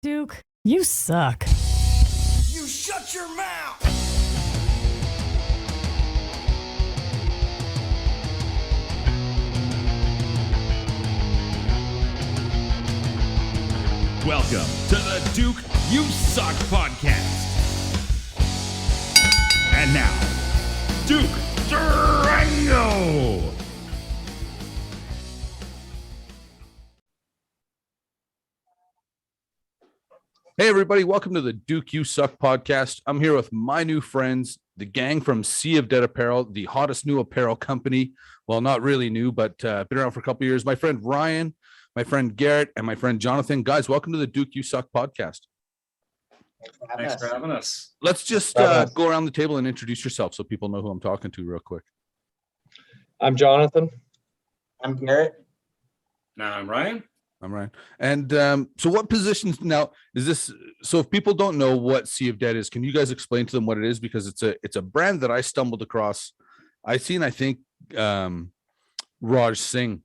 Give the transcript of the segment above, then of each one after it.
Duke, you suck. You shut your mouth! Welcome to the Duke You Suck podcast. And now, Duke Durango. Hey everybody, welcome to the Duke You Suck podcast. I'm here with my new friends, the gang from Sea of Dead Apparel, the hottest new apparel company. Well, not really new, but been around for a couple of years. My friend Ryan, my friend Garrett, and my friend Jonathan. Guys, welcome to the Duke You Suck podcast. Thanks for having us. Let's just go around the table and introduce yourself so people know who I'm talking to real quick. I'm Jonathan. I'm Garrett. Now I'm Ryan. I'm Ryan. And so what positions now is this? So if people don't know what Sea of Dead is, can you guys explain to them what it is? Because it's a brand that I stumbled across. I think Raj Singh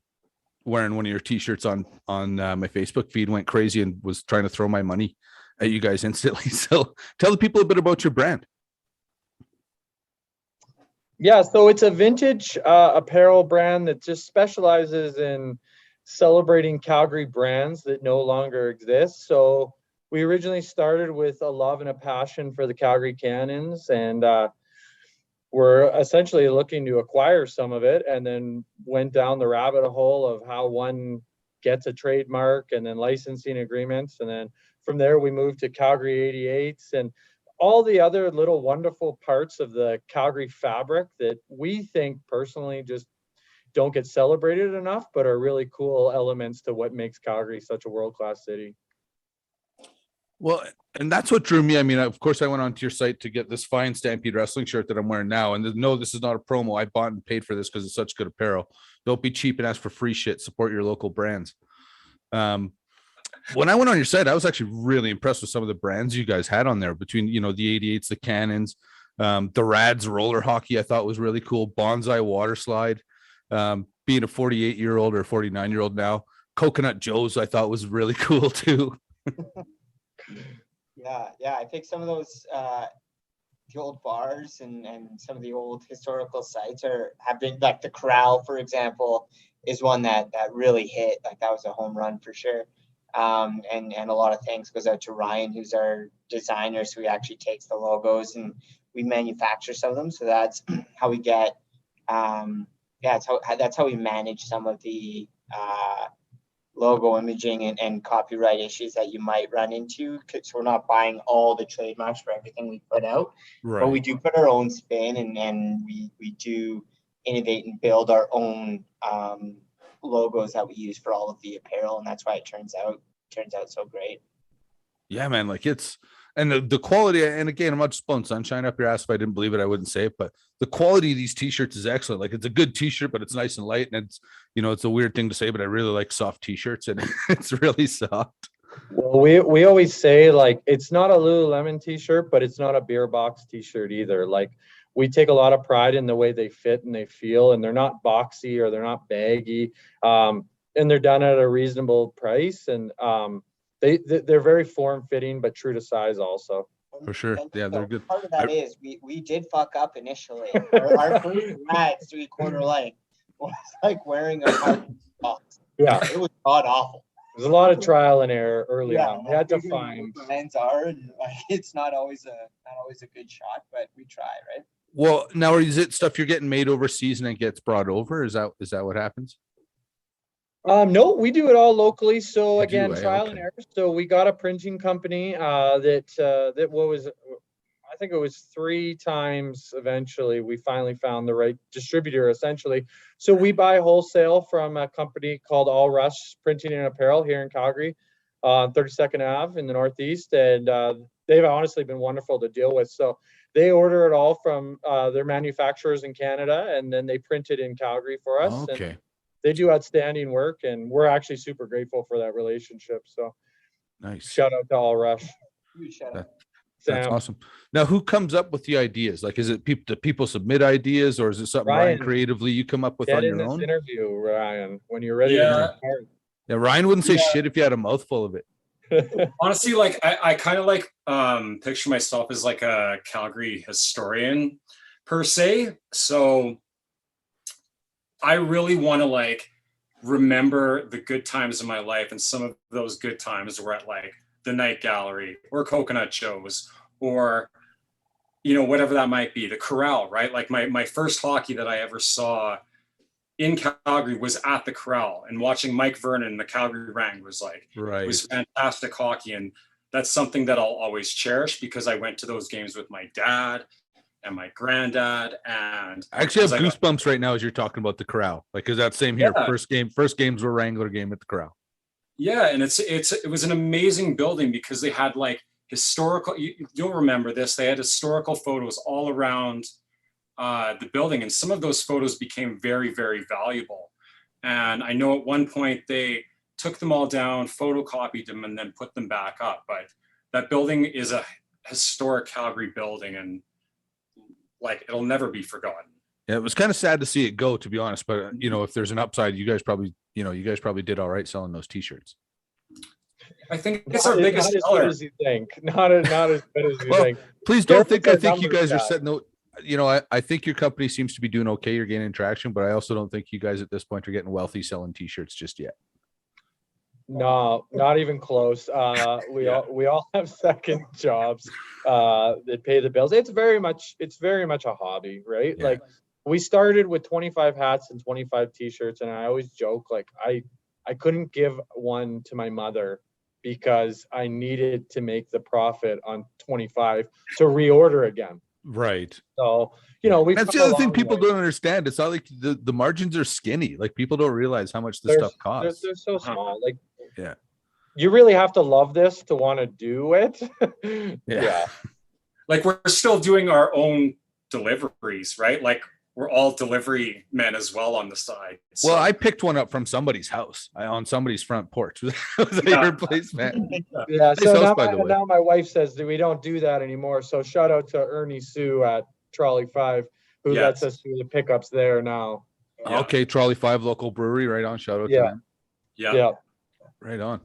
wearing one of your t-shirts on my Facebook feed, went crazy and was trying to throw my money at you guys instantly. So tell the people a bit about your brand. Yeah, so it's a vintage apparel brand that just specializes in celebrating Calgary brands that no longer exist. So we originally started with a love and a passion for the Calgary Cannons, and we're essentially looking to acquire some of it, and then went down the rabbit hole of how one gets a trademark and then licensing agreements. And then from there, we moved to Calgary 88s and all the other little wonderful parts of the Calgary fabric that we think personally just don't get celebrated enough, but are really cool elements to what makes Calgary such a world-class city. Well, and that's what drew me. I mean, of course, I went onto your site to get this fine Stampede Wrestling shirt that I'm wearing now. And no, this is not a promo. I bought and paid for this because it's such good apparel. Don't be cheap and ask for free shit. Support your local brands. When I went on your site, I was actually really impressed with some of the brands you guys had on there between, the 88s, the Cannons, the Rads roller hockey. I thought was really cool. Bonsai water slide. Being a 48-year-old or 49-year-old now, Coconut Joe's I thought was really cool too. Yeah. I think some of those the old bars and some of the old historical sites have been, like the Corral, for example, is one that really hit. Like that was a home run for sure. And a lot of thanks goes out to Ryan, who's our designer. So he actually takes the logos and we manufacture some of them. So that's how we get. That's how we manage some of the logo imaging and copyright issues that you might run into. So we're not buying all the trademarks for everything we put out, Right. But we do put our own spin and we do innovate and build our own logos that we use for all of the apparel, and that's why it turns out so great. Yeah, man, like it's and the quality, and again, I'm not just blowing sunshine up your ass. If I didn't believe it, I wouldn't say it, but the quality of these t-shirts is excellent. Like it's a good t-shirt, but it's nice and light, and it's it's a weird thing to say, but I really like soft t-shirts, and it's really soft. Well, we always say, like, it's not a Lululemon t-shirt, but it's not a beer box t-shirt either. Like, we take a lot of pride in the way they fit and they feel, and they're not boxy or they're not baggy, and they're done at a reasonable price, and they're very form-fitting but true to size also. For sure. Yeah, they're good. Part of that is we did fuck up initially. Our first Rads 3/4 life was like wearing a hard box. Yeah, It was god awful. there's a lot of trial and error early on. We had to figuring find. what the lens are, and like, it's not always a good shot, but we try, right? Well, now is it stuff you're getting made overseas and it gets brought over? Is that what happens? No, we do it all locally. So You again, do, eh? trial and Okay. error. So we got a printing company that what was, I think it was 3 times eventually we finally found the right distributor essentially. So we buy wholesale from a company called All Rush Printing and Apparel here in Calgary, 32nd Ave in the Northeast, and they've honestly been wonderful to deal with. So they order it all from their manufacturers in Canada, and then they print it in Calgary for us. Okay. And they do outstanding work, and we're actually super grateful for that relationship. So Nice. shout out to All Rush. Huge shout out. That's Sam. awesome. Now, who comes up with the ideas? Like, is it people? Do people submit ideas, or is it something Ryan Ryan. creatively you come up with Get on in your this own? interview, Ryan, when you're ready Yeah. to start. Yeah, Ryan wouldn't say shit if you had a mouthful of it. Honestly, like I kind of like picture myself as like a Calgary historian per se. So I really want to like remember the good times in my life, and some of those good times were at like the Night Gallery or Coconut Joe's or whatever that might be, the Corral, right? Like my first hockey that I ever saw in Calgary was at the Corral, and watching Mike Vernon, the Calgary Wranglers, was fantastic hockey. And that's something that I'll always cherish because I went to those games with my dad and my granddad. And I actually have goosebumps right now as you're talking about the Corral, like, cause that's same here. Yeah. First games were Wrangler game at the Corral. Yeah. And it was an amazing building because they had like historical, you'll remember this. They had historical photos all around the building, and some of those photos became very, very valuable. And I know at one point they took them all down, photocopied them, and then put them back up. But that building is a historic Calgary building, and like it'll never be forgotten. Yeah, it was kind of sad to see it go, to be honest. But if there's an upside, you guys probably did all right selling those T-shirts. I think it's our biggest seller. Not as good as you think. Not as good as you think. Please don't think I think you guys are setting the. I think your company seems to be doing okay. You're gaining traction, but I also don't think you guys at this point are getting wealthy selling T-shirts just yet. No, not even close. We all have second jobs that pay the bills. It's very much a hobby, right? Yeah. Like we started with 25 hats and 25 T-shirts, and I always joke like I couldn't give one to my mother because I needed to make the profit on 25 to reorder again. Right. So, that's the other thing people don't understand. It's not like the margins are skinny. Like people don't realize how much this stuff costs. They're so small. Like, yeah, you really have to love this to want to do it. Yeah. Like we're still doing our own deliveries, right? Like we're all delivery men as well on the side. So. Well, I picked one up from somebody's house on somebody's front porch. It was a replacement. Yeah. Nice So house, by the way. now my wife says that we don't do that anymore. So shout out to Ernie Sue at Trolley 5, who lets us do the pickups there now. Yeah. Okay, Trolley 5 local brewery, right on. Shout out to them. Yeah. Right on.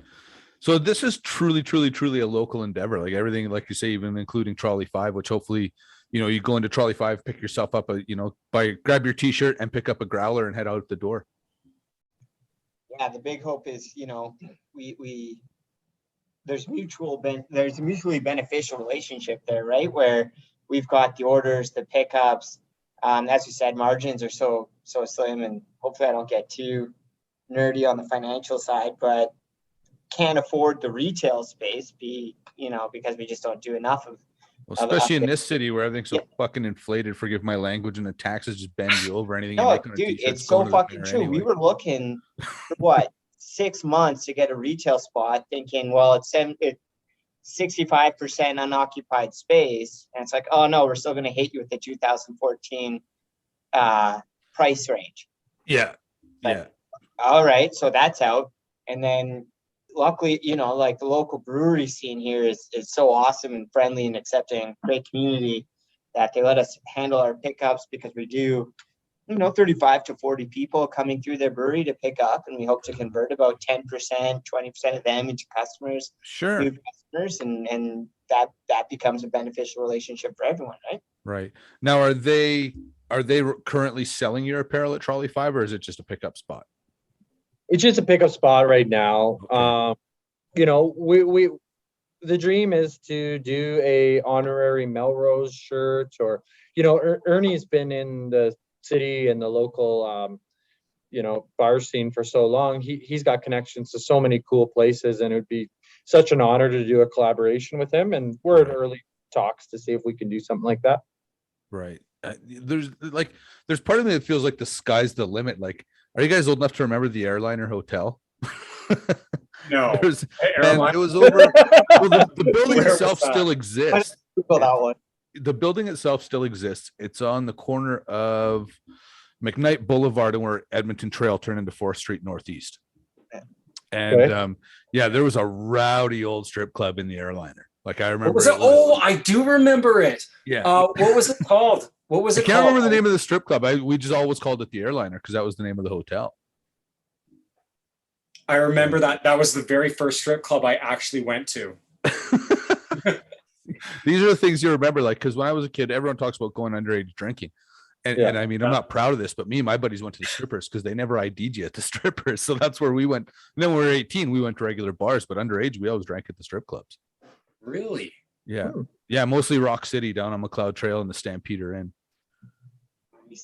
So this is truly, truly, truly a local endeavor. Like everything, like you say, even including Trolley 5, which hopefully, you go into Trolley 5, pick yourself up grab your T-shirt and pick up a growler and head out the door. Yeah, the big hope is, there's a mutually beneficial relationship there, right? Where we've got the orders, the pickups. As you said, margins are so slim, and hopefully I don't get too nerdy on the financial side, but can't afford the retail space because we just don't do enough of. Well, especially in this city where everything's so fucking inflated, forgive my language, and the taxes just bend you over. Anything you make on a dude, T-shirt, it's so fucking true. Anyway. We were looking for 6 months to get a retail spot, thinking, well, it's 65% unoccupied space, and it's like, oh no, we're still going to hit you with the 2014 price range. Yeah. All right, so that's out, and then. Luckily, like the local brewery scene here is so awesome and friendly and accepting, great community that they let us handle our pickups because we do, 35 to 40 people coming through their brewery to pick up, and we hope to convert about 10%, 20% of them into customers. Sure. New customers, and that becomes a beneficial relationship for everyone, right? Right. Now, are they currently selling your apparel at Trolley 5, or is it just a pickup spot? It's just a pickup spot right now. Okay. We the dream is to do a honorary Melrose shirt, or Ernie's been in the city and the local bar scene for so long. He's got connections to so many cool places, and it would be such an honor to do a collaboration with him. And we're in early talks to see if we can do something like that. Right. There's part of me that feels like the sky's the limit. Like, are you guys old enough to remember the Airliner Hotel? No. It was over. Well, the building itself still exists. That one. The building itself still exists. It's on the corner of McKnight Boulevard and where Edmonton Trail turned into 4th Street Northeast. And there was a rowdy old strip club in the Airliner. Like I remember. I do remember it. Yeah. What was it called? What was it I can't called? remember the name of the strip club. We just always called it the Airliner because that was the name of the hotel. I remember that was the very first strip club I actually went to. These are the things you remember, like, because when I was a kid, everyone talks about going underage drinking. And I mean, I'm not proud of this, but me and my buddies went to the strippers because they never ID'd you at the strippers. So that's where we went. And then when we were 18, we went to regular bars, but underage, we always drank at the strip clubs. Really? Yeah. Yeah. Mostly Rock City down on McLeod Trail and the Stampeder Inn.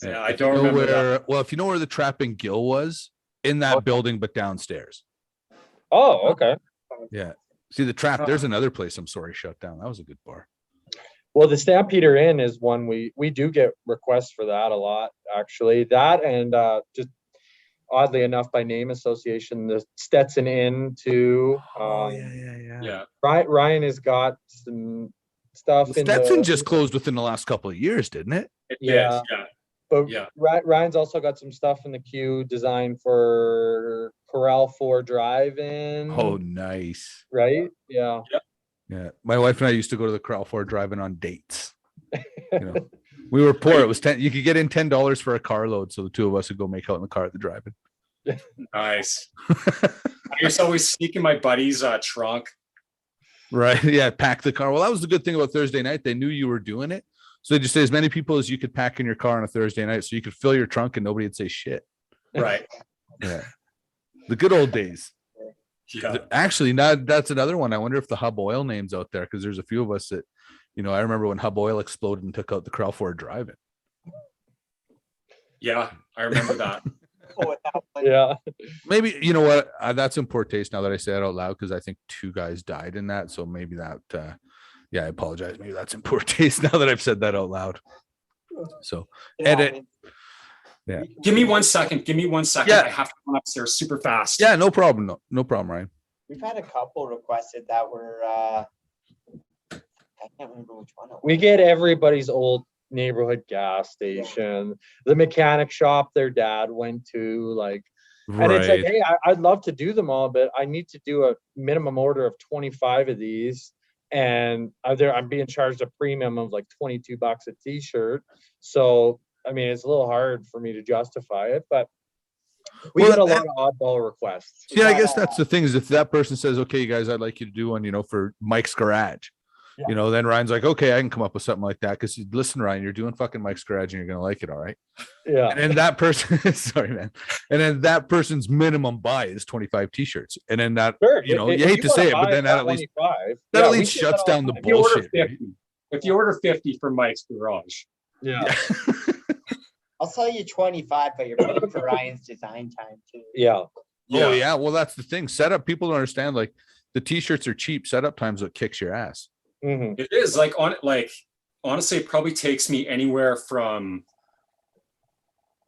Yeah, I don't remember that. Well, if you know where the Trap and Gill was, in that building, but downstairs. Oh, okay. Yeah. See the Trap, there's another place I'm sorry shut down. That was a good bar. Well, the Stampeder Inn is one we do get requests for that a lot, actually. That and just oddly enough, by name association, the Stetson Inn too. Yeah. Ryan has got some stuff in Stetson just closed within the last couple of years, didn't it? Yeah. But Yeah. Ryan's also got some stuff in the queue designed for Corral 4 Drive-In. Oh, nice. Right? Yeah. Yeah. My wife and I used to go to the Corral 4 Drive-In on dates. You know, we were poor. It was you could get in $10 for a carload. So the two of us would go make out in the car at the drive-in. Nice. I used to always sneak in my buddy's trunk. Right. Yeah. Pack the car. Well, that was the good thing about Thursday night. They knew you were doing it. So they just say as many people as you could pack in your car on a Thursday night so you could fill your trunk and nobody would say shit. Right. Yeah. The good old days. Yeah. Actually, that's another one. I wonder if the Hub Oil name's out there because there's a few of us that, you know, I remember when Hub Oil exploded and took out the Corral 4 Drive-In. Yeah, I remember that. Yeah. Maybe, you know what? That's in poor taste now that I say it out loud because I think 2 guys died in that. So maybe that, yeah, I apologize. Maybe that's in poor taste now that I've said that out loud. So edit. Yeah. Give me 1 second. Yeah. I have to run upstairs super fast. Yeah, no problem. No problem, Ryan. We've had a couple requested that were, I can't remember which one. We get everybody's old neighborhood gas station, the mechanic shop their dad went to, like, and it's like, hey, I'd love to do them all, but I need to do a minimum order of 25 of these. And I'm being charged a premium of like $22 a t-shirt. So, I mean, it's a little hard for me to justify it, but we get a lot of oddball requests. Yeah, I guess that's the thing is if that person says, okay, you guys, I'd like you to do one, you know, for Mike's Garage, you know, then Ryan's like, okay, I can come up with something like that. Cause listen, Ryan, you're doing fucking Mike's Garage and you're going to like it. All right. Yeah. And then that person, sorry, man. And then that person's minimum buy is 25 t-shirts. And then that, you know, you hate to say it, but then that at least shuts down the bullshit. If you order 50 from Mike's Garage. Yeah. I'll sell you 25, but you're paying for Ryan's design time too. Yeah. Oh yeah. Well, that's the thing. Setup, people don't understand. Like the t-shirts are cheap. Setup time's what kicks your ass. Mm-hmm. It is honestly, it probably takes me anywhere from,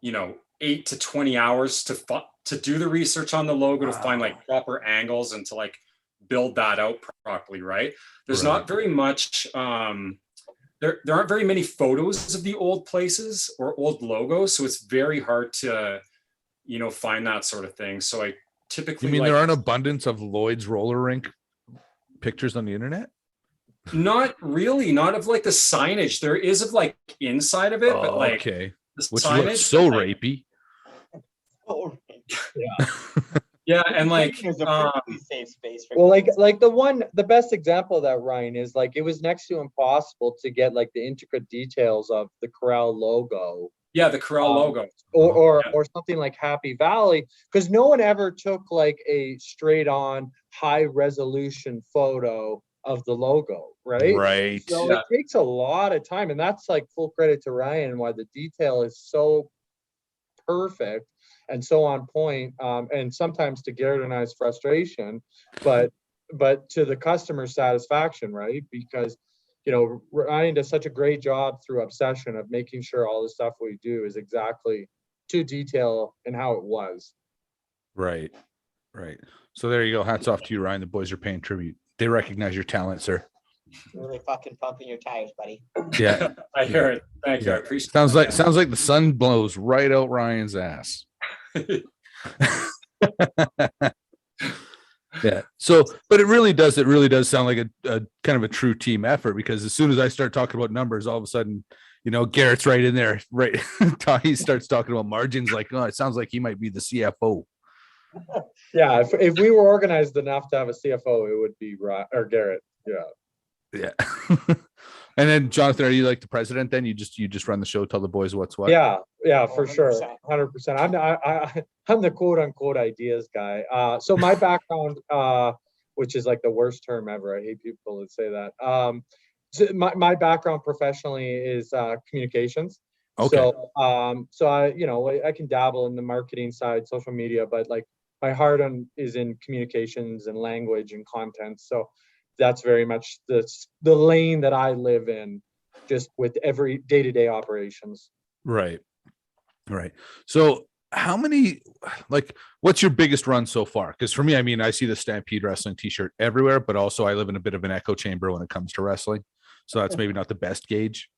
8 to 20 hours to do the research on the logo, to find like proper angles and to like build that out properly. Right. There's not very much, there aren't very many photos of the old places or old logos. So it's very hard to, find that sort of thing. So I typically, you mean there aren't abundance of Lloyd's roller rink pictures on the internet? Not really, not of like the signage. There is of like inside of it, but like okay, the which signage, looks so like, rapey. Yeah, and like There's a pretty safe space for Well, like the best example of that, Ryan, is like it was next to impossible to get like the intricate details of the Corral logo. Yeah, the Corral logo. Or something like Happy Valley, because no one ever took like a straight on high resolution photo of the logo, right? Right. So it takes a lot of time, and that's like full credit to Ryan and why the detail is so perfect and so on point, and sometimes to Garrett and I's frustration, but to the customer's satisfaction, right? Because Ryan does such a great job through Obsession of making sure all the stuff we do is exactly to detail and how it was. Right. So there you go. Hats off to you, Ryan. The boys are paying tribute. They recognize your talent, sir. really fucking pumping your tires, buddy. Yeah. I hear it. Thank you. I appreciate it. Sounds like the sun blows right out Ryan's ass. Yeah. So, but it really does sound like a kind of a true team effort, because as soon as I start talking about numbers, all of a sudden, Garrett's right in there, right? He starts talking about margins like, oh, it sounds like he might be the CFO. Yeah, if we were organized enough to have a CFO, it would be or Garrett. Yeah. Yeah. And then Jonathan, are you like the president then? You just run the show, tell the boys what's what? Yeah, for sure. 100%. 100%. I'm the quote unquote ideas guy. So my background, which is like the worst term ever. I hate people that say that. So my background professionally is communications. Okay. So I can dabble in the marketing side, social media, but like my heart is in communications and language and content. So that's very much the lane that I live in, just with every day-to-day operations. Right. So how many, like, what's your biggest run so far? Because for me, I mean, I see the Stampede Wrestling t-shirt everywhere, but also I live in a bit of an echo chamber when it comes to wrestling. So that's maybe not the best gauge.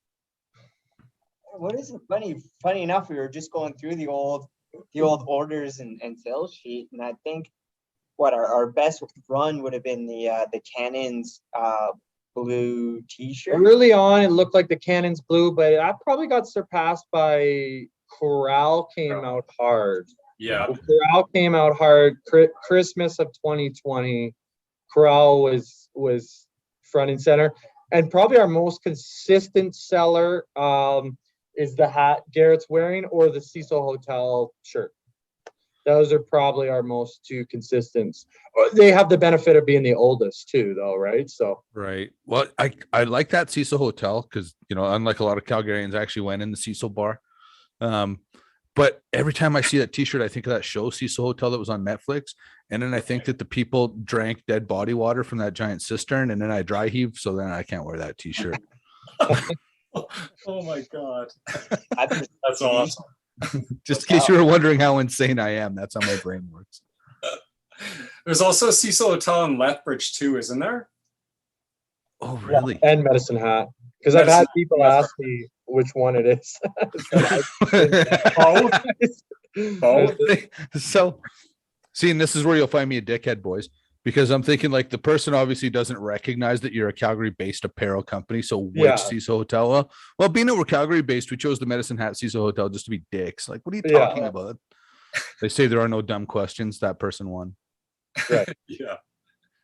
What is funny enough, we were just going through the old orders and sales sheet, and I think what our best run would have been the Cannons blue t-shirt. Early on, it looked like the Cannons blue, but that probably got surpassed by Corral came out hard. Yeah. Corral came out hard. Christmas of 2020, Corral was front and center, and probably our most consistent seller is the hat Garrett's wearing or the Cecil Hotel shirt. Those are probably our most two consistent. They have the benefit of being the oldest too, though, right? So right. Well, I like that Cecil Hotel because, unlike a lot of Calgarians, I actually went in the Cecil bar. But every time I see that t-shirt, I think of that show Cecil Hotel that was on Netflix. And then I think that the people drank dead body water from that giant cistern, and then I dry heave. So then I can't wear that t-shirt. Oh my God. That's awesome. Just in case you were wondering how insane I am, that's how my brain works. There's also a Cecil Hotel in Lethbridge too, isn't there? Oh, really? And Medicine Hat, because I've had people ask me which one it is. So, see, and this is where you'll find me a dickhead, boys, because I'm thinking like the person obviously doesn't recognize that you're a Calgary-based apparel company. So which Cecil Hotel? Well, being that we're Calgary-based, we chose the Medicine Hat Cecil Hotel just to be dicks. Like, what are you talking about? They say there are no dumb questions. That person won. Right. Yeah.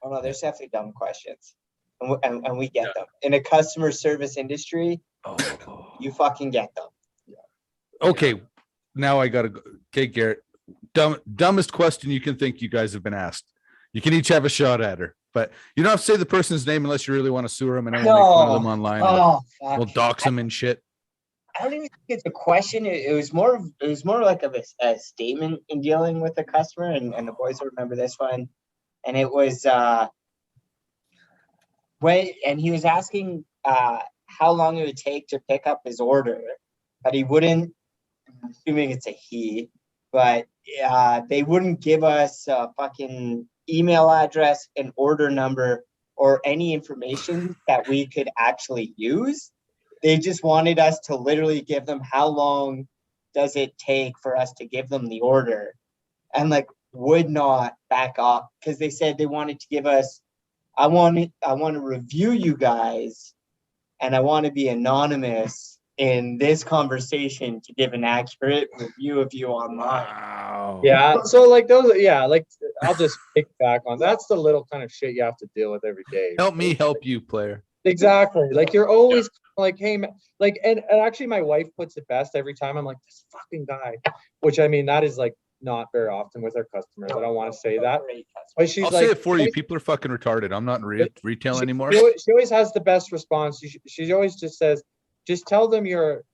Oh no, there's definitely dumb questions, and we get them in a customer service industry. You fucking get them. Okay, now I gotta go. Okay, Garrett, dumbest question you can think you guys have been asked. You can each have a shot at her, but you don't have to say the person's name unless you really want to sue them, and I will make fun of them online. Fuck. We'll dox them and shit. I don't even think it's a question. It was more like a statement in dealing with the customer, and the boys will remember this one. And it was and he was asking how long it would take to pick up his order, but he wouldn't. I'm assuming it's a he, but they wouldn't give us a fucking email address, an order number, or any information that we could actually use. They just wanted us to literally give them how long does it take for us to give them the order, and like would not back up because they said they wanted to give us, I want to review you guys, and I want to be anonymous in this conversation to give an accurate review of you online. Wow. Yeah. So like those, like I'll just pick back on that's the little kind of shit you have to deal with every day. Help me help you, player. Exactly. Like you're always like, hey, like, and actually my wife puts it best every time. I'm like, this fucking guy, which I mean, that is like not very often with our customers. I don't want to say that, but she's I'll like, say it for you. People are fucking retarded. I'm not in retail anymore. She always has the best response. She always just says, just tell them you're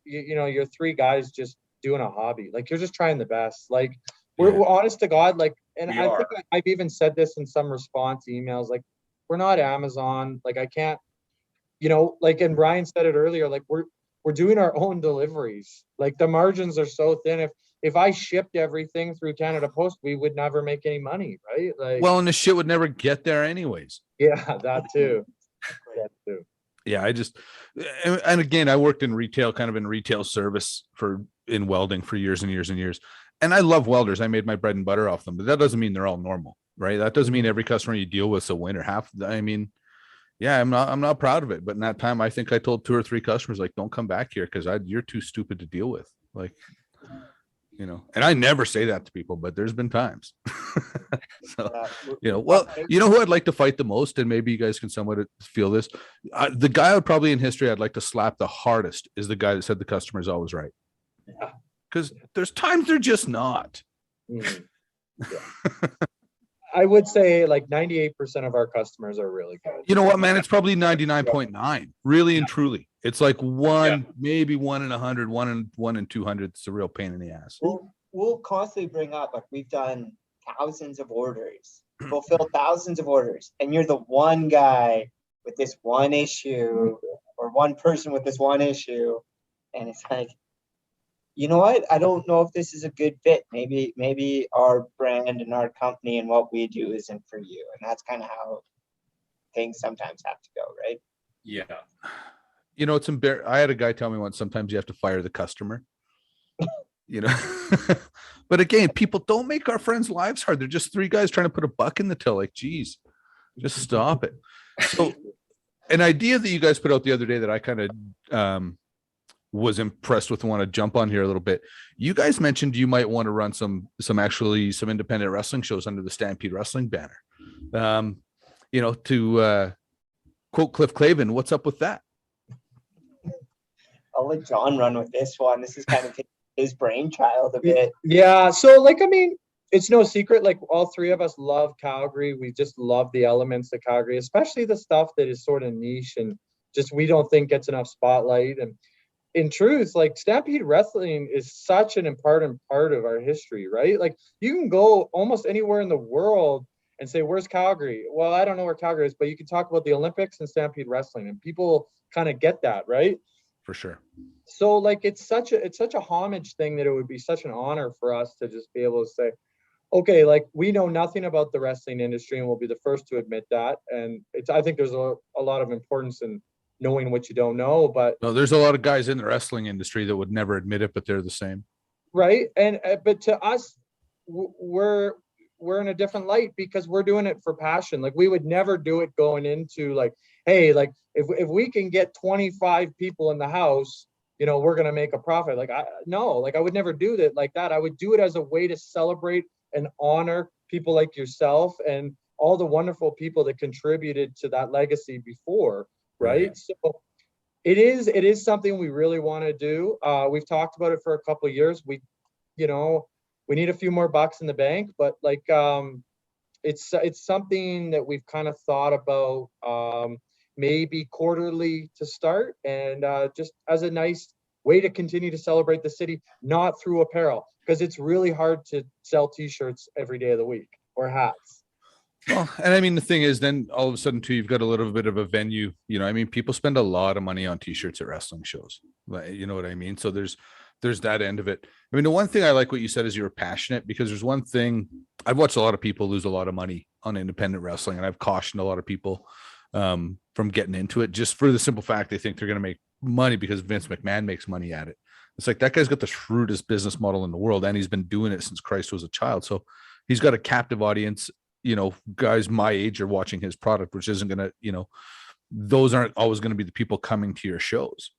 three guys just doing a hobby. Like you're just trying the best. Like we're honest to God. Like, and I think I've even said this in some response emails. Like we're not Amazon. Like I can't, like, and Brian said it earlier, like we're doing our own deliveries. Like the margins are so thin. If I shipped everything through Canada Post, we would never make any money, right? Like, well, and the shit would never get there anyways. Yeah, that too. Yeah, and again, I worked in retail, kind of in retail service in welding for years and years and years. And I love welders. I made my bread and butter off them, but that doesn't mean they're all normal, right? That doesn't mean every customer you deal with is a winner. I'm not proud of it. But in that time, I think I told 2 or 3 customers, like, don't come back here because you're too stupid to deal with. Like, you know, and I never say that to people, but there's been times. So, you know, we're well, talking- you know who I'd like to fight the most, and maybe you guys can somewhat feel this. The guy would probably in history I'd like to slap the hardest is the guy that said the customer is always right. Yeah. Because there's times they're just not. Mhm. Yeah. I would say like 98% of our customers are really good. You know what, man? It's probably 99.9, really and truly. It's like one, maybe 1 in 100, 1 in 200. It's a real pain in the ass. We'll constantly bring up, like, we've done thousands of orders, fulfilled thousands of orders, and you're the one guy with this one issue, or one person with this one issue, and it's like, you know what? I don't know if this is a good fit. Maybe our brand and our company and what we do isn't for you, and that's kind of how things sometimes have to go, right? Yeah. You know, it's embarrassing. I had a guy tell me once, sometimes you have to fire the customer. You know, but again, people don't make our friends' lives hard. They're just three guys trying to put a buck in the till. Like, geez, just stop it. So, an idea that you guys put out the other day that I kind of was impressed with, want to jump on here a little bit. You guys mentioned you might want to run some independent wrestling shows under the Stampede Wrestling banner. You know, to quote Cliff Clavin, what's up with that? I'll let John run with this one. This is kind of his brainchild a bit. Yeah. So like, I mean, it's no secret, like all three of us love Calgary. We just love the elements of Calgary, especially the stuff that is sort of niche and just we don't think gets enough spotlight. And in truth, like Stampede Wrestling is such an important part of our history, right? Like you can go almost anywhere in the world and say, where's Calgary? Well, I don't know where Calgary is, but you can talk about the Olympics and Stampede Wrestling and people kind of get that, right? For sure. So like it's such a homage thing that it would be such an honor for us to just be able to say, okay, like we know nothing about the wrestling industry and we'll be the first to admit that. And I think there's a lot of importance in knowing what you don't know, but no, there's a lot of guys in the wrestling industry that would never admit it, but they're the same. Right. And but to us, we're in a different light because we're doing it for passion. Like we would never do it going into like, hey, like if we can get 25 people in the house, you know, we're gonna make a profit. Like I would never do that like that. I would do it as a way to celebrate and honor people like yourself and all the wonderful people that contributed to that legacy before. Right. So it is something we really want to do. We've talked about it for a couple of years. We need a few more bucks in the bank, but like it's something that we've kind of thought about maybe quarterly to start and just as a nice way to continue to celebrate the city, not through apparel, because it's really hard to sell t-shirts every day of the week or hats. Well, and I mean, the thing is, then all of a sudden, too, you've got a little bit of a venue. You know, I mean, people spend a lot of money on t-shirts at wrestling shows. You know what I mean? So there's that end of it. I mean, the one thing I like what you said is you were passionate, because there's one thing I've watched a lot of people lose a lot of money on independent wrestling, and I've cautioned a lot of people from getting into it just for the simple fact they think they're going to make money because Vince McMahon makes money at it. It's like that guy's got the shrewdest business model in the world, and he's been doing it since Christ was a child. So he's got a captive audience. You know, guys my age are watching his product, which isn't going to, you know, those aren't always going to be the people coming to your shows.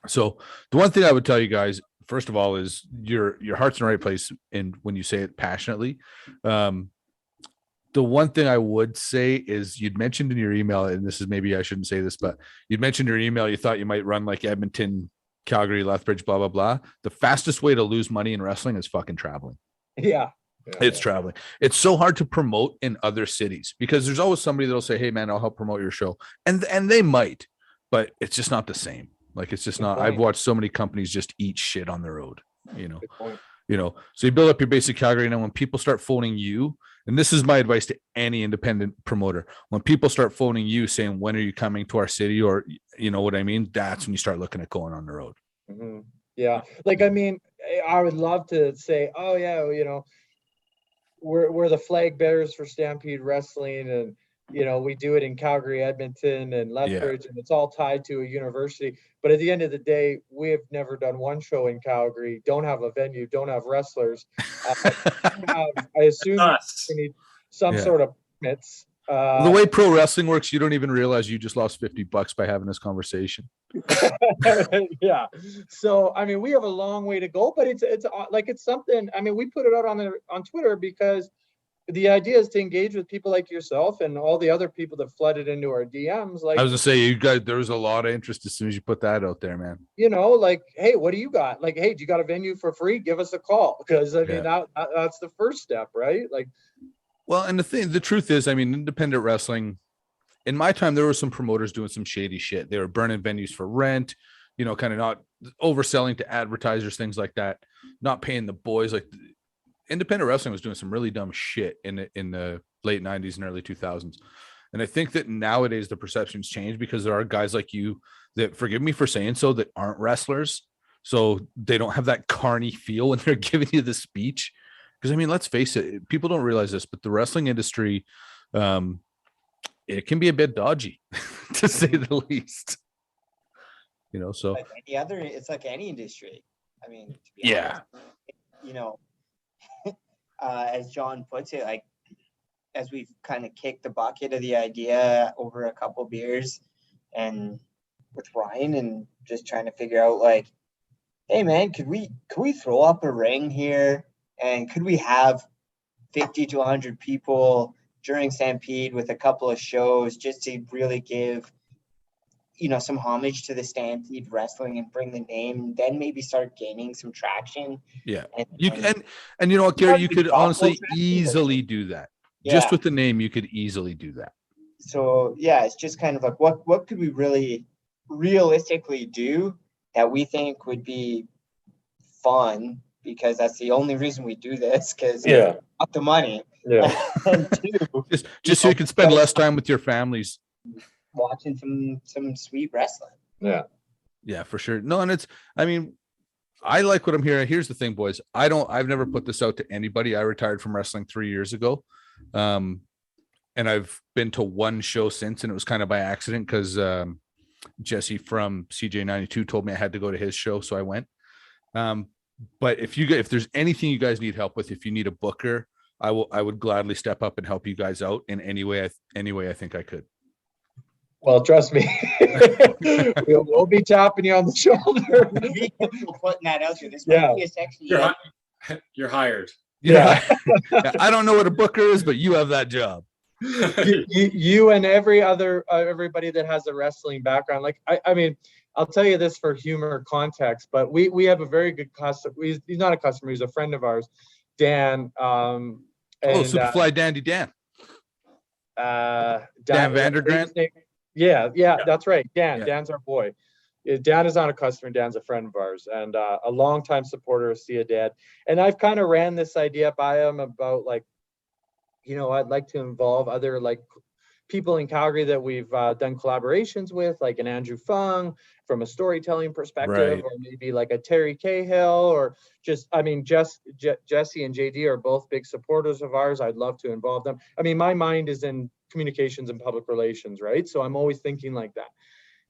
So the one thing I would tell you guys, first of all, is your heart's in the right place. And when you say it passionately, the one thing I would say is you'd mentioned in your email, and this is maybe I shouldn't say this, but you'd mentioned in your email, you thought you might run like Edmonton, Calgary, Lethbridge, blah, blah, blah. The fastest way to lose money in wrestling is fucking traveling. Yeah. It's traveling. It's so hard to promote in other cities because there's always somebody that'll say, hey man, I'll help promote your show. And they might, but it's just not the same. Like, it's just not. I've watched so many companies just eat shit on the road, you know, so you build up your basic Calgary. And then when people start phoning you, and this is my advice to any independent promoter, when people start phoning you saying, when are you coming to our city? Or, you know what I mean? That's when you start looking at going on the road. Mm-hmm. Yeah. Like, I mean, I would love to say, oh yeah, you know, we're the flag bearers for Stampede Wrestling, and you know we do it in Calgary, Edmonton, and Lethbridge, and it's all tied to a university. But at the end of the day, we have never done one show in Calgary. Don't have a venue. Don't have wrestlers. I assume we need some sort of permits. The way pro wrestling works, you don't even realize you just lost $50 by having this conversation. Yeah. So, I mean, we have a long way to go, but it's like, it's something, I mean, we put it out on Twitter because the idea is to engage with people like yourself and all the other people that flooded into our DMs. Like, I was gonna say, you guys, there was a lot of interest as soon as you put that out there, man. you know, like, hey, what do you got? Like, hey, do you got a venue for free? Give us a call. Because I mean, that's the first step, right? Like, well, and the truth is, I mean, independent wrestling, in my time, there were some promoters doing some shady shit. They were burning venues for rent, you know, kind of not overselling to advertisers, things like that, not paying the boys. Like, independent wrestling was doing some really dumb shit in the late 90s and early 2000s. And I think that nowadays the perceptions change because there are guys like you that, forgive me for saying so, that aren't wrestlers. So they don't have that carny feel when they're giving you the speech. Because I mean, let's face it, people don't realize this, but the wrestling industry, it can be a bit dodgy, to say the least. You know, so Like any other, it's like any industry. I mean, to be yeah, honest, you know, as John puts it, like as we've kind of kicked the bucket of the idea over a couple beers, and with Ryan, and just trying to figure out, like, hey man, could we throw up a ring here, and could we have 50 to 100 people during Stampede with a couple of shows just to really give, you know, some homage to the Stampede wrestling and bring the name, then maybe start gaining some traction. yeah. And And you know what, Garrett, you could honestly Traction, easily do that. yeah. Just with the name, you could easily do that. So yeah, it's just kind of like, what could we really realistically do that we think would be fun, because that's the only reason we do this, because not the money. yeah. And two, Just so you can spend less time with your families. watching some sweet wrestling. Yeah. Yeah, for sure. No, and I mean, I like what I'm hearing. Here's the thing, boys. I've never put this out to anybody. I retired from wrestling 3 years ago. And I've been to one show since, and it was kind of by accident because Jesse from CJ92 told me I had to go to his show, so I went. But if there's anything you guys need help with, if you need a booker, I would gladly step up and help you guys out in any way I think I could. Well, trust me, we'll be tapping you on the shoulder. Putting that out there. This might be a section. You're hired. Yeah. I don't know what a booker is, but you have that job. you and everybody that has a wrestling background. Like, I mean, I'll tell you this for humor context, but we have a very good customer. He's not a customer. He's a friend of ours, Dan. Superfly Dandy Dan. Dan Vandergrant. Yeah, that's right. Dan's our boy. Dan is not a customer. Dan's a friend of ours and a longtime supporter of Sia Dad. And I've kind of ran this idea by him about, like, you know, I'd like to involve other, like, people in Calgary that we've done collaborations with, like an Andrew Fung from a storytelling perspective, or maybe like a Terry Cahill, or just, I mean, Jesse and JD are both big supporters of ours. I'd love to involve them. I mean, my mind is in communications and public relations, right? So I'm always thinking like that.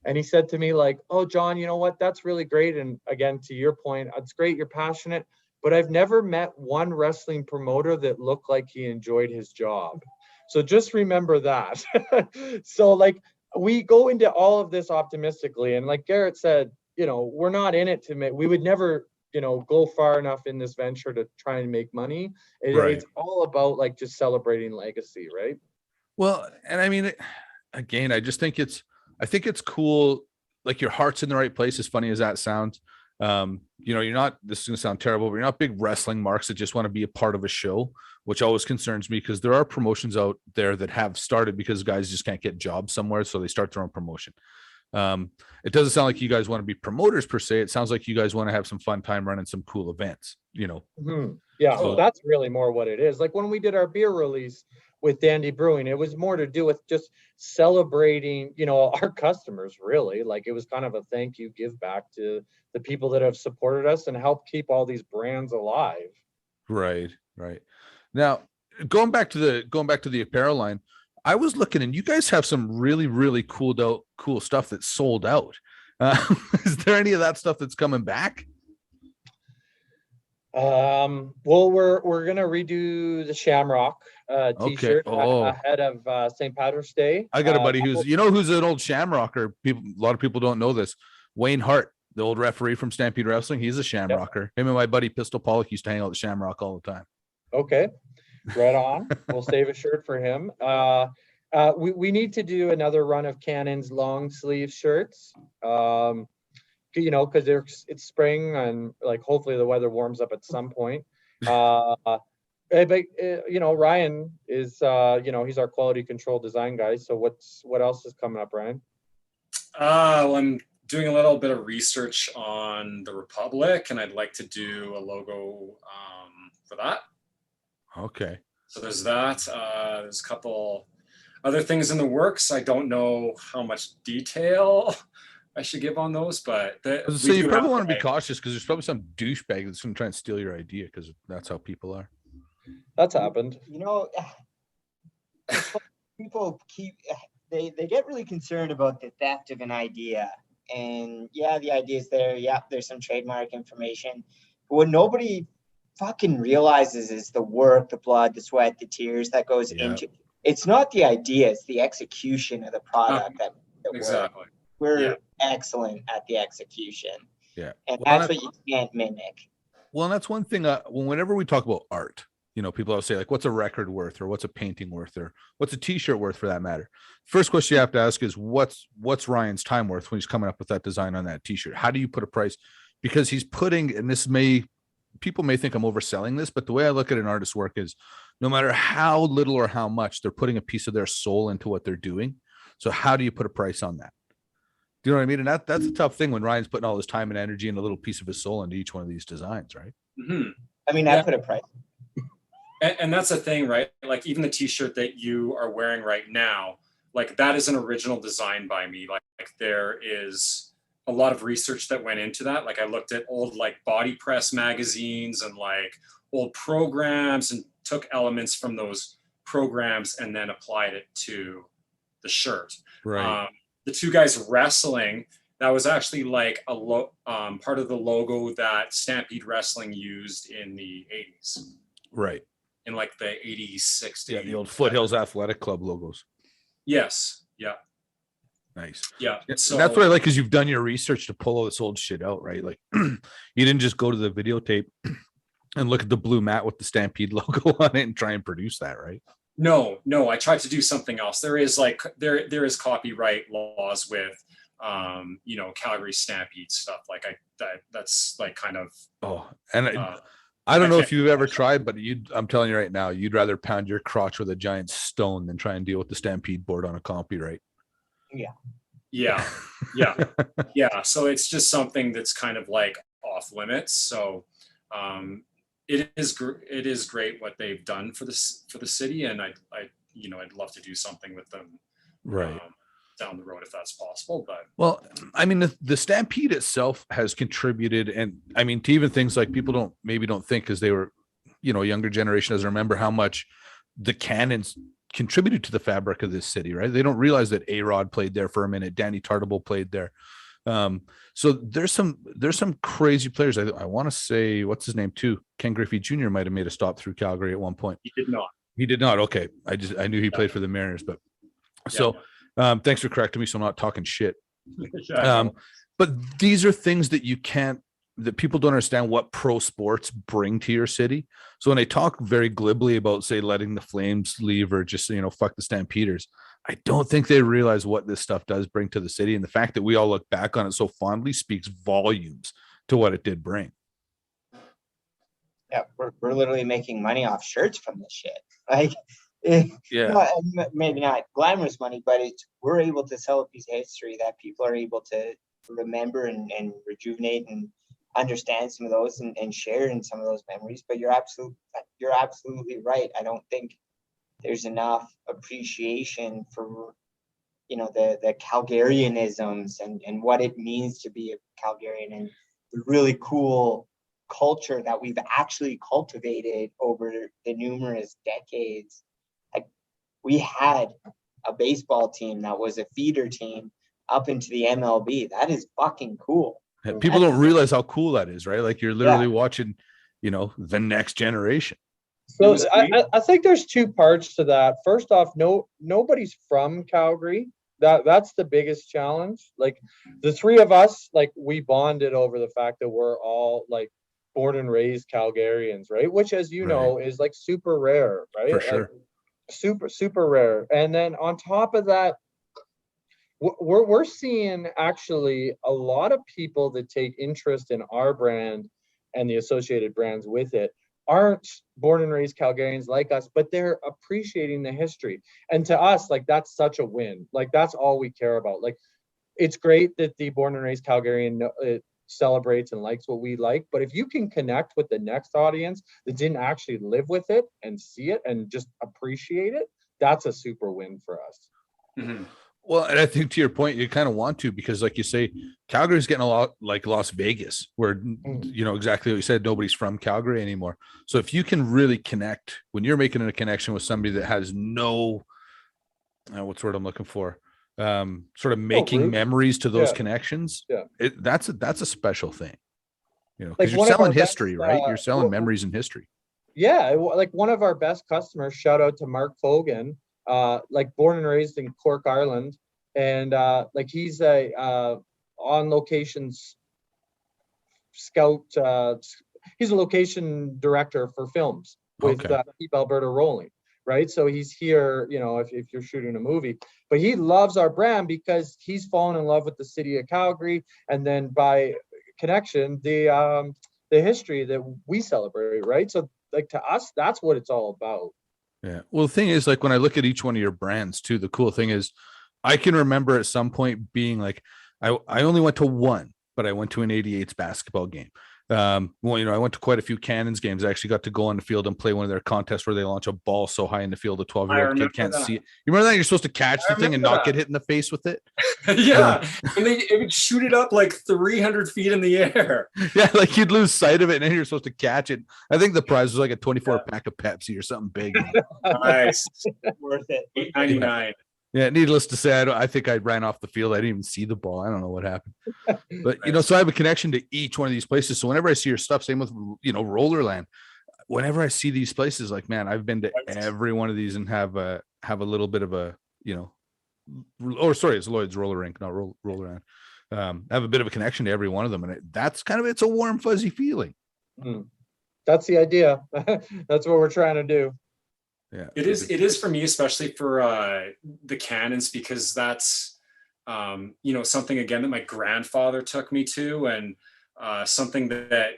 And he said to me, like, oh, John, you know what? That's really great. And again, to your point, it's great. You're passionate, but I've never met one wrestling promoter that looked like he enjoyed his job. So just remember that. So, like, we go into all of this optimistically. And like Garrett said, you know, we're not in it to make, we would never, you know, go far enough in this venture to try and make money. It's all about, like, just celebrating legacy, right? Well, and I mean, again, I think it's cool. Like, your heart's in the right place, as funny as that sounds. You know, you're not, this is going to sound terrible, but you're not big wrestling marks that just want to be a part of a show, which always concerns me, because there are promotions out there that have started because guys just can't get jobs somewhere. So they start their own promotion. It doesn't sound like you guys want to be promoters per se. It sounds like you guys want to have some fun time running some cool events, you know? Mm-hmm. Yeah. So that's really more what it is. Like, when we did our beer release with Dandy Brewing, it was more to do with just celebrating, you know, our customers, really. Like, it was kind of a thank you, give back to the people that have supported us and helped keep all these brands alive. Right. Now, going back to the apparel line, I was looking, and you guys have some really, really cool stuff that's sold out. Is there any of that stuff that's coming back? Well, we're gonna redo the Shamrock Okay. t-shirt Oh, ahead of St. Patrick's Day. I got a buddy who's, who's an old Shamrocker. People, a lot of people don't know this. Wayne Hart, the old referee from Stampede Wrestling, he's a Shamrocker. Him and my buddy Pistol Pollock used to hang out at the Shamrock all the time. Okay, right on. We'll save a shirt for him. We need to do another run of Cannon's long sleeve shirts. Because it's spring and like hopefully the weather warms up at some point. But Ryan is he's our quality control design guy. So what else is coming up, Ryan? Well, I'm doing a little bit of research on the Republic, and I'd like to do a logo for that. Okay. So there's that. There's a couple other things in the works. I don't know how much detail I should give on those, but so you probably want to be cautious because there's probably some douchebag that's going to try and steal your idea because that's how people are. That's happened. People they get really concerned about the theft of an idea. And yeah, the idea is there. Yeah, there's some trademark information. But what nobody fucking realizes is the work, the blood, the sweat, the tears that goes into it. It's not the idea, it's the execution of the product that exactly. We're excellent at the execution. Yeah. And that's what you can't mimic. Well, and that's one thing. Whenever we talk about art, people always say, like, what's a record worth, or what's a painting worth, or what's a t-shirt worth for that matter? First question you have to ask is what's Ryan's time worth when he's coming up with that design on that t-shirt? How do you put a price? Because he's putting, and people may think I'm overselling this, but the way I look at an artist's work is no matter how little or how much, they're putting a piece of their soul into what they're doing. So how do you put a price on that? Do you know what I mean? And that's a tough thing when Ryan's putting all his time and energy and a little piece of his soul into each one of these designs, right? Mm-hmm. I mean, I put a price. And that's the thing, right? Like even the t-shirt that you are wearing right now, like that is an original design by me. Like there is a lot of research that went into that. Like I looked at old like body press magazines and like old programs and took elements from those programs and then applied it to the shirt. Right. The two guys wrestling, that was actually like part of the logo that Stampede Wrestling used in the 80s. Right. In like the 80s, 60s. Yeah, the old Foothills Athletic Club logos. Yes. Yeah. Nice. Yeah. So that's what I like, because you've done your research to pull all this old shit out, right? Like you didn't just go to the videotape and look at the blue mat with the Stampede logo on it and try and produce that, right? No, I tried to do something else. There is like there is copyright laws with Calgary Stampede stuff. Like that's like kind of I don't know if you've ever tried, but I'm telling you right now, you'd rather pound your crotch with a giant stone than try and deal with the Stampede board on a copyright. Yeah. So it's just something that's kind of like off limits. So it is great what they've done for the city, and I'd love to do something with them, right, down the road if that's possible. But well, I mean, the Stampede itself has contributed, and I mean, to even things like people don't think, because they were, a younger generation doesn't remember how much the Cannons contributed to the fabric of this city, right? They don't realize that A-Rod played there for a minute, Danny Tartable played there. So there's some crazy players. I want to say, what's his name too? Ken Griffey Jr. might have made a stop through Calgary at one point. He did not. He did not. Okay. I knew he played for the Mariners, but thanks for correcting me. So I'm not talking shit. But these are things that that people don't understand what pro sports bring to your city. So when they talk very glibly about, say, letting the Flames leave or just, fuck the Stampeders, I don't think they realize what this stuff does bring to the city. And the fact that we all look back on it so fondly speaks volumes to what it did bring. Yeah, we're literally making money off shirts from this shit. Like, maybe not glamorous money, but we're able to sell a piece of history that people are able to remember and rejuvenate and understand some of those and share in some of those memories. But you're absolutely right. I don't think there's enough appreciation for the Calgarianisms and what it means to be a Calgarian and the really cool culture that we've actually cultivated over the numerous decades. Like, we had a baseball team that was a feeder team up into the MLB. That is fucking cool. People don't realize how cool that is, right? Like, you're literally watching the next generation. So I think there's two parts to that. First off, nobody's from Calgary. That's the biggest challenge. Like the three of us, like we bonded over the fact that we're all like born and raised Calgarians, right? Which, as you know, is like super rare, right? For sure. Like, super rare. And then on top of that, we're seeing actually a lot of people that take interest in our brand and the associated brands with it aren't born and raised Calgarians like us, but they're appreciating the history. And to us, like that's such a win. Like that's all we care about. Like it's great that the born and raised Calgarian celebrates and likes what we like, but if you can connect with the next audience that didn't actually live with it and see it and just appreciate it, that's a super win for us. Mm-hmm. Well, and I think to your point, you kind of want to, because like you say, Calgary's getting a lot like Las Vegas, where, exactly what you said, nobody's from Calgary anymore. So if you can really connect, when you're making a connection with somebody that has no, what's the word I'm looking for? Sort of making memories to those connections. Yeah. That's a special thing, because you're selling history, right? You're selling memories and history. Yeah. Like one of our best customers, shout out to Mark Fogan, like born and raised in Cork, Ireland. And like he's a on locations scout. He's a location director for films with Keep Alberta Rolling, right? So he's here, if you're shooting a movie, but he loves our brand because he's fallen in love with the city of Calgary, and then by connection, the history that we celebrate, right? So like to us, that's what it's all about. Yeah. Well, the thing is, like when I look at each one of your brands too, the cool thing is I can remember at some point being like, I only went to one, but I went to an 88s basketball game. Well, I went to quite a few Cannons games. I actually got to go on the field and play one of their contests where they launch a ball so high in the field, a 12-year-old kid can't see it. You remember that? You're supposed to catch the thing and not get hit in the face with it. Yeah. And it would shoot it up like 300 feet in the air. Yeah. Like you'd lose sight of it and then you're supposed to catch it. I think the prize was like a 24 pack of Pepsi or something big. Nice. Worth it. $8.99. Yeah, needless to say, I think I ran off the field. I didn't even see the ball. I don't know what happened. But, so I have a connection to each one of these places. So whenever I see your stuff, same with, Rollerland, whenever I see these places, like, man, I've been to every one of these and have a little bit of a, it's Lloyd's Roller Rink, not Rollerland. I have a bit of a connection to every one of them. And that's kind of, it's a warm, fuzzy feeling. That's the idea. That's what we're trying to do. Yeah, it is for me, especially for the Cannons, because that's something again that my grandfather took me to, and something that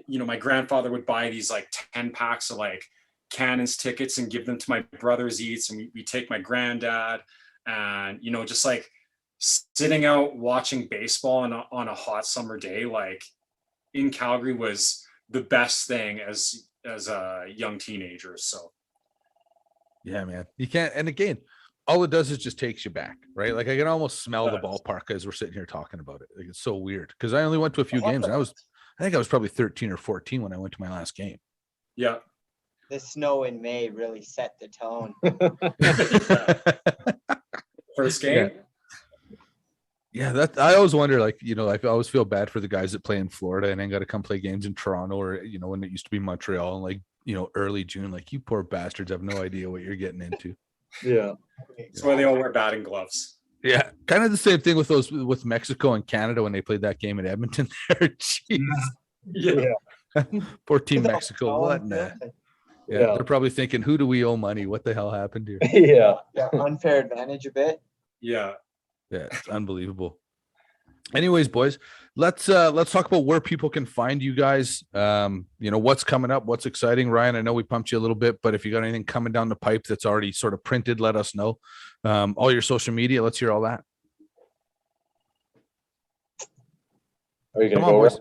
my grandfather would buy these like 10 packs of like Cannons tickets and give them to my brothers each, and we take my granddad, and just like sitting out watching baseball on a hot summer day like in Calgary was the best thing as a young teenager. So yeah, man, you can't. And again, all it does is just takes you back, right? Like I can almost smell the ballpark as we're sitting here talking about it. Like it's so weird because I only went to a few games, and I think I was probably 13 or 14 when I went to my last game. Yeah, the snow in May really set the tone. First game. Yeah, that I always wonder, like, I always feel bad for the guys that play in Florida and then got to come play games in Toronto or, when it used to be Montreal and like, early June, like you poor bastards have no idea what you're getting into. Yeah. That's why they all wear batting gloves. Yeah. Kind of the same thing with Mexico and Canada when they played that game in Edmonton there. Jeez. Yeah. Poor team Mexico. What in the... Yeah. They're probably thinking, who do we owe money? What the hell happened here? Yeah. Unfair advantage a bit. Yeah. Yeah, it's unbelievable. Anyways, boys, let's talk about where people can find you guys. What's coming up, what's exciting. Ryan, I know we pumped you a little bit, but if you got anything coming down the pipe that's already sort of printed, let us know. All your social media, let's hear all that. Are you gonna go with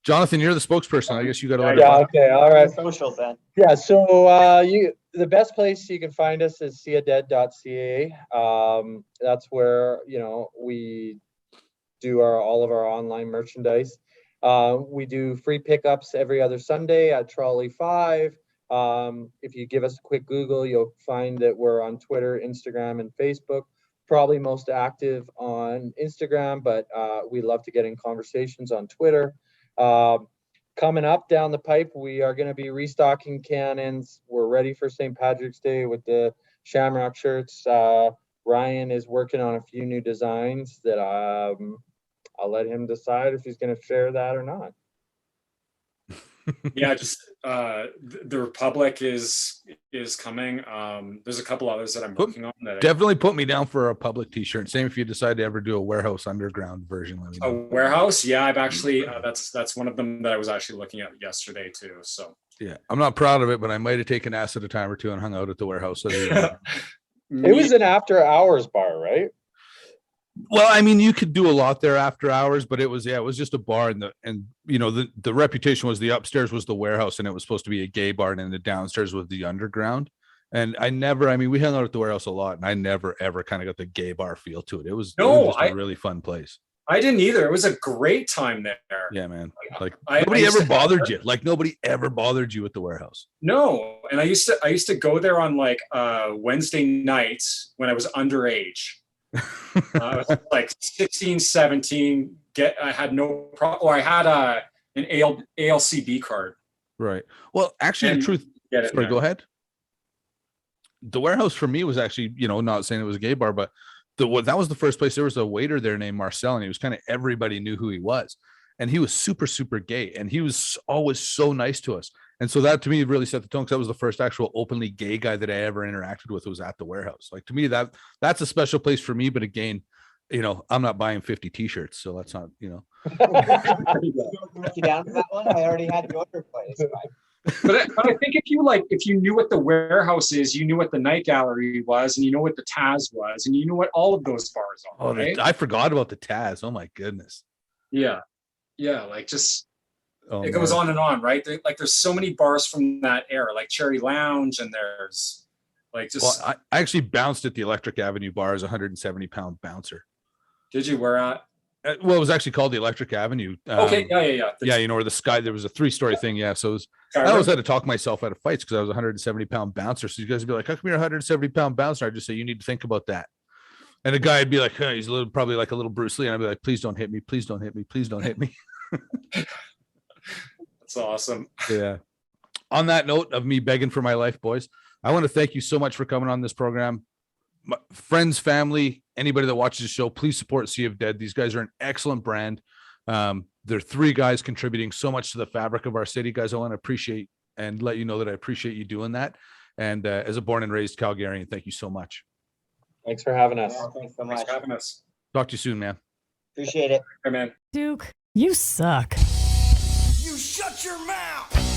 Jonathan? You're the spokesperson. I guess you got to let us. Okay, all right. Socials then. Yeah, so the best place you can find us is seeadead.ca. That's where we do all of our online merchandise. We do free pickups every other Sunday at Trolley 5. If you give us a quick Google, you'll find that we're on Twitter, Instagram, and Facebook. Probably most active on Instagram, but we love to get in conversations on Twitter. coming up down the pipe, we are going to be restocking cannons. We're ready for St. Patrick's Day with the Shamrock shirts. Ryan is working on a few new designs that I'll let him decide if he's going to share that or not. Yeah, just the Republic is coming. There's a couple others that I'm working on. That Definitely put me down for a public t-shirt. Same if you decide to ever do a Warehouse Underground version. Let me a know. Warehouse. Yeah, I've actually that's one of them that I was actually looking at yesterday too. So Yeah, I'm not proud of it, but I might have taken acid a time or two and hung out at the Warehouse. It was an after hours bar, right? Well, I mean, you could do a lot there after hours, but it was just a bar, and you know the reputation was the upstairs was the Warehouse, and it was supposed to be a gay bar, and then the downstairs was the Underground. And I mean, we hung out at the Warehouse a lot, and I never ever kind of got the gay bar feel to it. It was just a really fun place. I didn't either. It was a great time there. Yeah, man. Like nobody ever bothered you. Like nobody ever bothered you at the Warehouse. No, and I used to go there on like Wednesday nights when I was underage. I was like 16, 17. I had no problem. Or I had an ALCB card. Right. Well, actually, the truth. Sorry, go ahead. The Warehouse for me was actually, not saying it was a gay bar, but that was the first place. There was a waiter there named Marcel, and he was kind of everybody knew who he was, and he was super, super gay, and he was always so nice to us. And so that to me really set the tone, because that was the first actual openly gay guy that I ever interacted with was at the Warehouse. Like to me, that's a special place for me. But again, I'm not buying 50 t-shirts, so that's not, You down for that one? I already had the order place. But I think if you knew what the Warehouse is, you knew what the Night Gallery was, and you know what the Taz was, and you knew what all of those bars are. Oh, right? I forgot about the Taz. Oh my goodness. Yeah, like just. It goes on and on, right? There's so many bars from that era, like Cherry Lounge, and there's like just. Well, I actually bounced at the Electric Avenue bar as a 170-pound bouncer. Did you? Where at? Well, it was actually called the Electric Avenue. Okay, yeah. Yeah, where the sky, there was a 3-story thing. Yeah, so I always had to talk myself out of fights because I was a 170-pound bouncer. So you guys would be like, "How come you're a 170-pound bouncer?" I just say, "You need to think about that." And the guy would be like, "He's probably like a little Bruce Lee," and I'd be like, "Please don't hit me! Please don't hit me! Please don't hit me!" That's awesome. Yeah. On that note of me begging for my life, boys, I want to thank you so much for coming on this program. My friends, family, anybody that watches the show, please support Sea of Dead. These guys are an excellent brand. They're 3 guys contributing so much to the fabric of our city. Guys, I want to appreciate and let you know that I appreciate you doing that. And as a born and raised Calgarian, thank you so much. Thanks for having us. Yeah, thanks so much. Thanks for having us. Talk to you soon, man. Appreciate it. Hey, man. Duke, you suck. You shut your mouth.